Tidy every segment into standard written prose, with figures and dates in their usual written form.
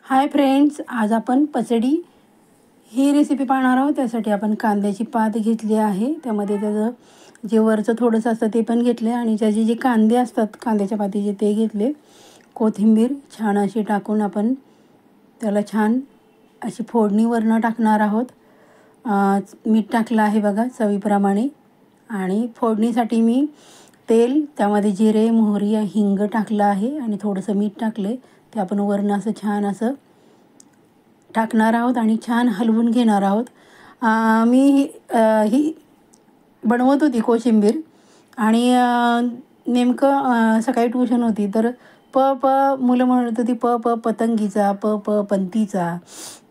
Hi friends, आज आपण पचडी ही recipe पाहणार आहोत। त्यासाठी आपण कांद्याची पात घेतली आहे, त्यामध्ये त्याचं जे वरचं थोडंसं असतं ते पण घेतले आणि त्याचे जे कांदे असतात कांद्याच्या पातीचे ते घेतले। कोथिंबीर छान अशी टाकून आपण त्याला छान अशी फोडणी वरनं टाकणार आहोत। मीठ टाकलं आहे बघा चवीप्रमाणे आणि फोडणीसाठी मी तेल, त्यामध्ये जिरे, मोहरी, हिंग टाकलं आहे आणि थोडंसं मीठ टाकले। ते आपण वरनं असं छान असं टाकणार आहोत आणि छान हलवून घेणार आहोत। मी ही बनवत होती कोशिंबीर आणि नेमकं सकाळी ट्यूशन होती, तर मुलं म्हणत होती पतंगीचा, पंतीचा।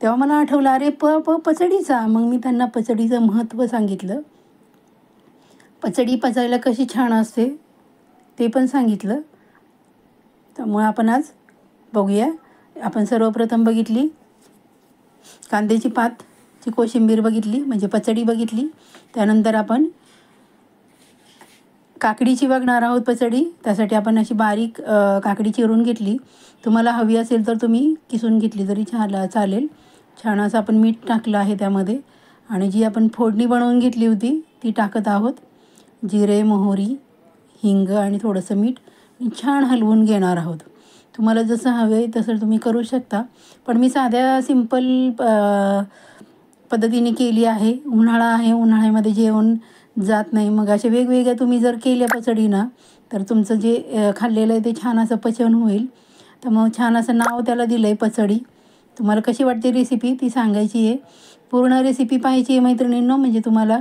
तेव्हा मला आठवलं, अरे पचडीचा। मग मी त्यांना पचडीचं महत्त्व सांगितलं, पचडी पचायला कशी छान असते ते पण सांगितलं। त्यामुळे आपण आज बघूया। आपण सर्वप्रथम बघितली कांद्याची पातची कोशिंबीर बघितली, म्हणजे पचडी बघितली। त्यानंतर आपण काकडीची बघणार आहोत पचडी। त्यासाठी आपण अशी बारीक काकडी चिरून घेतली। तुम्हाला हवी असेल तर तुम्ही किसून घेतली तरी चालेल। छान असं आपण मीठ टाकलं आहे त्यामध्ये आणि जी आपण फोडणी बनवून घेतली होती ती टाकत आहोत। जिरे, मोहरी, हिंग आणि थोडंसं मीठ छान हलवून घेणार आहोत। तुम्हाला जसं हवे तसं तुम्ही करू शकता, पण मी साध्या सिंपल पद्धतीने केली आहे। उन्हाळा आहे, उन्हाळ्यामध्ये जेवण जात नाही, मग असे वेगवेगळ्या तुम्ही जर केल्या पचडी ना तर तुमचं जे खाल्लेलं आहे ते छान असं पचन होईल। तर मग छान असं नाव त्याला दिलं आहे पचडी। तुम्हाला कशी वाटते रेसिपी ती सांगायची आहे, पूर्ण रेसिपी पाहायची आहे मैत्रिणींनो, म्हणजे तुम्हाला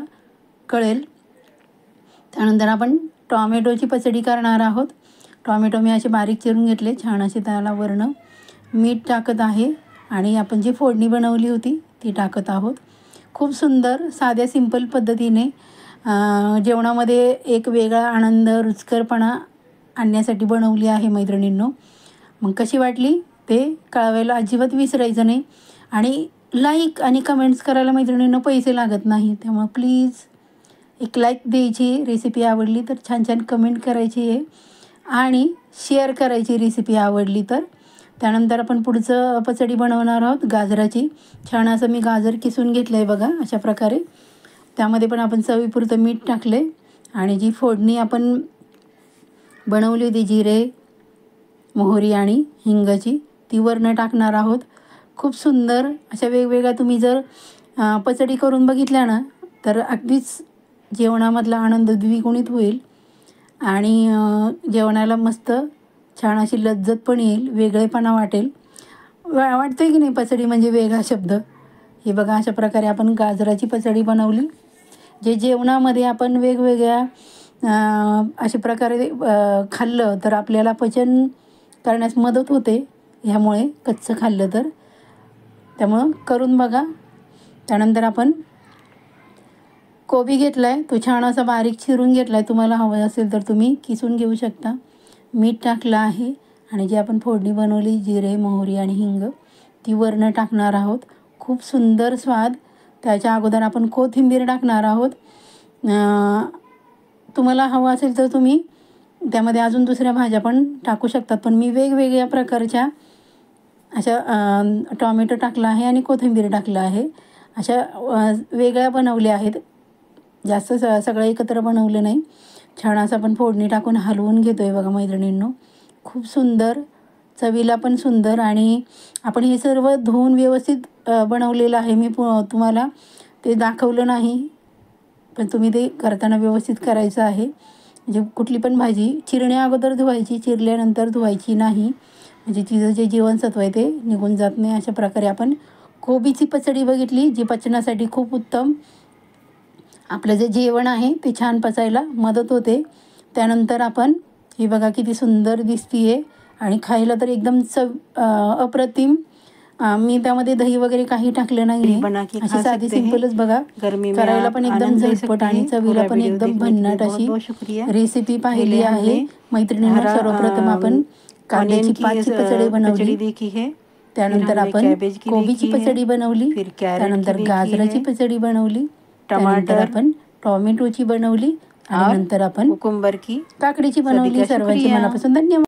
कळेल। त्यानंतर आपण टॉमॅटोची पचडी करणार आहोत। टॉमॅटो मी असे बारीक चिरून घेतले, छान असे त्याला वरनं मीठ टाकत आहे आणि आपण जी फोडणी बनवली होती ती टाकत आहोत। खूप सुंदर साध्या सिंपल पद्धतीने जेवणामध्ये एक वेगळा आनंद, रुचकरपणा आणण्यासाठी बनवली आहे मैत्रिणींनो। मग कशी वाटली ते कळवायला अजिबात विसरायचं नाही आणि लाईक आणि कमेंट्स करायला मैत्रिणींनो पैसे लागत नाही, त्यामुळे प्लीज एक लाईक द्यायची। रेसिपी आवडली तर छान छान कमेंट करायची आहे आणि शेअर करायची रेसिपी आवडली तर। त्यानंतर आपण पुढचं पचडी बनवणार आहोत गाजराची। छान असं मी गाजर किसून घेतलं आहे बघा अशा प्रकारे। त्यामध्ये पण आपण चवीपुरतं मीठ टाकले आणि जी फोडणी आपण बनवली होती जिरे, मोहरी आणि हिंगाची ती वरनं टाकणार आहोत। खूप सुंदर अशा वेगवेगळ्या तुम्ही जर पचडी करून बघितल्या ना तर अगदीच जेवणामधला आनंद द्विगुणित होईल आणि जेवणाला मस्त छान अशी लज्जत पण येईल, वेगळेपणा वाटेल। वाटतं की नाही पचडी म्हणजे वेगळा शब्द। हे बघा अशा प्रकारे आपण गाजराची पचडी बनवली। जे जेवणामध्ये आपण वेगवेगळ्या अशा प्रकारे खाल्लं तर आपल्याला पचन करण्यास मदत होते, ह्यामुळे कच्चं खाल्लं तर। त्यामुळं करून बघा। त्यानंतर आपण कोबी घेतला आहे, तो छान असा बारीक चिरून घेतला आहे। तुम्हाला हवं असेल तर तुम्ही किसून घेऊ शकता। मीठ टाकलं आहे आणि जी आपण फोडणी बनवली जिरे, मोहरी आणि हिंग ती वरनं टाकणार आहोत। खूप सुंदर स्वाद। त्याच्या अगोदर आपण कोथिंबीर टाकणार आहोत। तुम्हाला हवं असेल तर तुम्ही त्यामध्ये अजून दुसऱ्या भाज्या पण टाकू शकतात, पण मी वेगवेगळ्या प्रकारच्या अशा टॉमॅटो टाकला आहे आणि कोथिंबीर टाकलं आहे, अशा वेगळ्या बनवल्या आहेत। जास्त सगळं एकत्र बनवलं नाही। छान असं आपण फोडणी टाकून हलवून घेतो आहे बघा मैत्रिणींनो। खूप सुंदर, चवीला पण सुंदर आणि आपण हे सर्व धुवून व्यवस्थित बनवलेलं आहे। मी तुम्हाला ते दाखवलं नाही, पण तुम्ही ते करताना व्यवस्थित करायचं आहे। म्हणजे कुठली पण भाजी चिरण्या अगोदर धुवायची, चिरल्यानंतर धुवायची नाही, म्हणजे तिचं जे जीवनसत्व आहे ते निघून जात नाही। अशा प्रकारे आपण कोबीची पचडी बघितली, जी पचनासाठी खूप उत्तम, आपलं जे जेवण आहे ते छान पचायला मदत होते। त्यानंतर आपण ही बघा किती सुंदर दिसतीये आणि खायला तर एकदम अप्रतिम। मी त्यामध्ये दही वगैरे काही टाकलं नाही, अशी साधी सिंपलच बघा, करायला पण एकदम झटपट आणि चवीला पण एकदम भन्नाट अशी रेसिपी पाहिली आहे मैत्रिणींनो। सर्वप्रथम आपण कांद्याची पातची पचडी बनवली, त्यानंतर आपण कोबीची पचडी बनवली, त्यानंतर गाजराची पचडी बनवली, त्यानंतर आपण टोमॅटोची बनवली आणि नंतर आपण काकडीची बनवली। सर्वांचे मनापासून धन्यवाद।